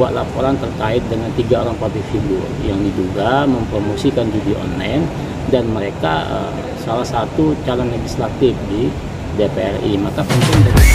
membuat laporan terkait dengan 3 orang public figure yang diduga mempromosikan judi online dan mereka salah satu calon legislatif di DPR RI. Maka penting dari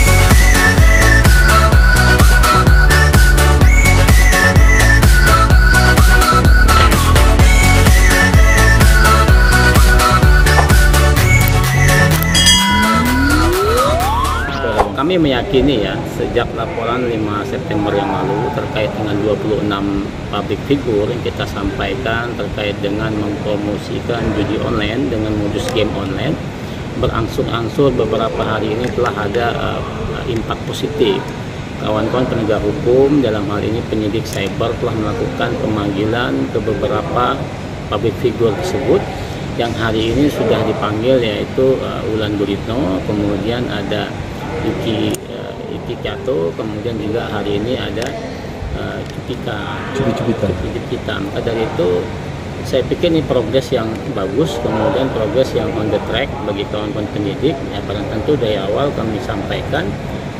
kami meyakini ya, sejak laporan 5 September yang lalu terkait dengan 26 public figure yang kita sampaikan terkait dengan mempromosikan judi online dengan modus game online, berangsur-angsur beberapa hari ini telah ada impak positif. Kawan-kawan penegak hukum, dalam hal ini penyidik cyber, telah melakukan pemanggilan ke beberapa public figure tersebut yang hari ini sudah dipanggil, yaitu Wulan Guritno, kemudian ada Iki Kato, kemudian juga hari ini ada Cipita. Maka dari itu saya pikir ini progres yang bagus, kemudian progres yang on the track bagi kawan-kawan penyidik. Ya, pada tentu dari awal kami sampaikan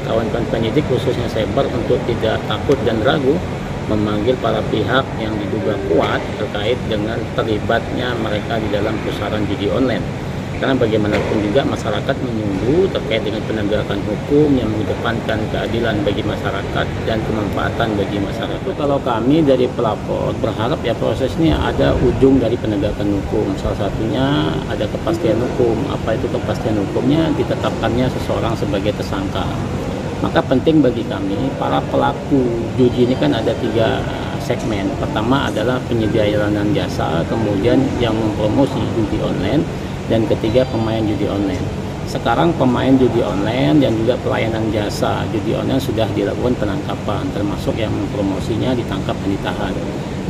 kawan-kawan penyidik khususnya cyber untuk tidak takut dan ragu memanggil para pihak yang diduga kuat terkait dengan terlibatnya mereka di dalam pusaran judi online. Karena bagaimanapun juga masyarakat menunggu terkait dengan penegakan hukum yang mengedepankan keadilan bagi masyarakat dan kemanfaatan bagi masyarakat. Kalau kami dari pelapor berharap ya proses ini ada ujung dari penegakan hukum. Salah satunya ada kepastian hukum. Apa itu kepastian hukumnya? Ditetapkannya seseorang sebagai tersangka. Maka penting bagi kami, para pelaku judi ini kan ada 3 segmen. Pertama adalah penyedia layanan jasa, kemudian yang mempromosi judi online, dan ketiga pemain judi online. Sekarang pemain judi online dan juga pelayanan jasa judi online sudah dilakukan penangkapan, termasuk yang mempromosinya ditangkap dan ditahan.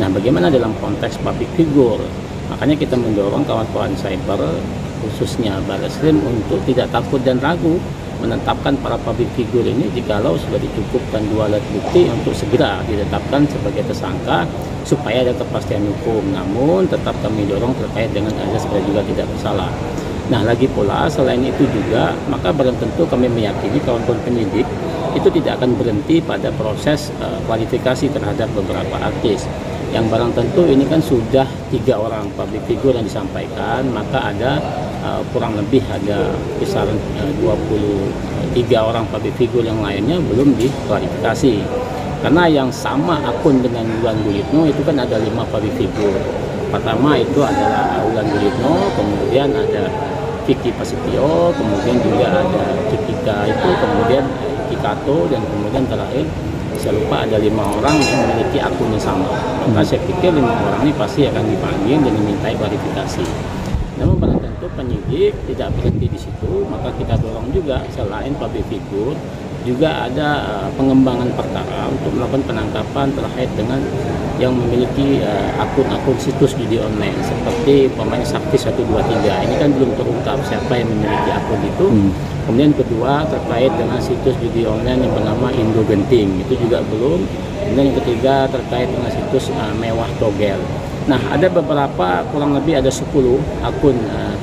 Nah, bagaimana dalam konteks public figure? Makanya kita mendorong kawan-kawan cyber, khususnya Barreskrim, untuk tidak takut dan ragu menetapkan para public figure ini jikalau sudah dicukupkan 2 alat bukti untuk segera ditetapkan sebagai tersangka supaya ada kepastian hukum. Namun tetap kami dorong terkait dengan azas praduga tidak bersalah. Nah, lagi pula selain itu juga, maka belum tentu kami meyakini kawan-kawan penyidik itu tidak akan berhenti pada proses kualifikasi terhadap beberapa artis. Yang barang tentu ini kan sudah 3 orang public figure yang disampaikan, maka ada kurang lebih ada kisaran 23 orang public figure yang lainnya belum diklarifikasi. Karena yang sama akun dengan Wulan Guritno itu kan ada 5 public figure. Pertama itu adalah Wulan Guritno, kemudian ada Vicky Pasitio, kemudian juga ada Cipika itu, kemudian Iki Kato, dan kemudian terakhir saya lupa ada 5 orang yang memiliki akun yang sama. Maka saya pikir 5 orang ini pasti akan dipanggil dan dimintai klarifikasi. Namun pada tentu penyidik tidak berhenti di situ, maka kita dorong juga selain public figure juga ada pengembangan perkara untuk melakukan penangkapan terkait dengan yang memiliki akun-akun situs judi online seperti pemain Sakti 123. Ini kan belum terungkap siapa yang memiliki akun itu. Kemudian kedua terkait dengan situs judi online yang bernama Indo Genting, itu juga belum. Kemudian yang ketiga terkait dengan situs Mewah Togel. Nah, ada beberapa, kurang lebih ada 10 akun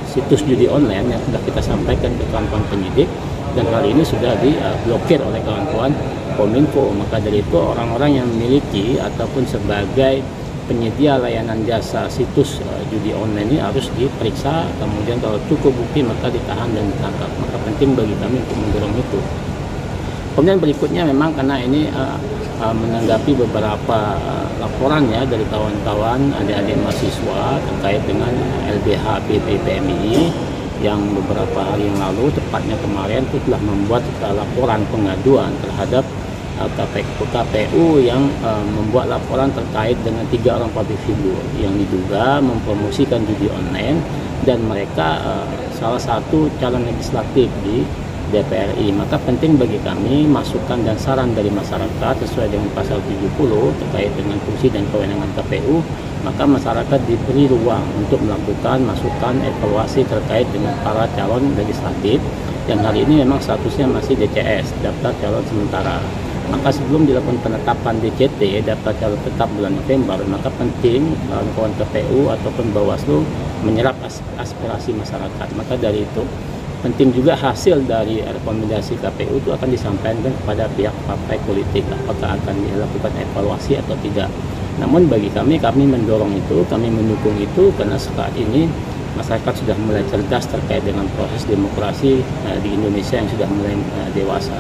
situs judi online yang sudah kita sampaikan ke kawan-kawan penyidik, dan hal ini sudah diblokir oleh kawan-kawan Kominfo. Maka dari itu orang-orang yang memiliki ataupun sebagai penyedia layanan jasa situs judi online ini harus diperiksa, kemudian kalau cukup bukti maka ditahan dan ditangkap. Maka penting bagi kami untuk mendorong itu. Kemudian berikutnya memang karena ini menanggapi beberapa laporannya dari kawan-kawan adik-adik mahasiswa terkait dengan LBH PMI yang beberapa hari yang lalu, tepatnya kemarin, itu telah membuat laporan pengaduan terhadap KPU yang membuat laporan terkait dengan 3 orang public figure yang diduga mempromosikan judi online dan mereka salah satu calon legislatif di DPR RI. Maka penting bagi kami masukan dan saran dari masyarakat sesuai dengan pasal 70 terkait dengan fungsi dan kewenangan KPU. Maka masyarakat diberi ruang untuk melakukan masukan evaluasi terkait dengan para calon legislatif yang hari ini memang statusnya masih DCS, daftar calon sementara. Maka sebelum dilakukan penetapan DCT, daftar calon tetap bulan November, maka penting kawan-kawan KPU ataupun Bawaslu menyerap aspirasi masyarakat. Maka dari itu penting juga hasil dari rekomendasi KPU itu akan disampaikan kepada pihak partai politik, apakah akan dilakukan evaluasi atau tidak. Namun bagi kami mendorong itu, kami mendukung itu, karena saat ini masyarakat sudah mulai cerdas terkait dengan proses demokrasi di Indonesia yang sudah mulai dewasa.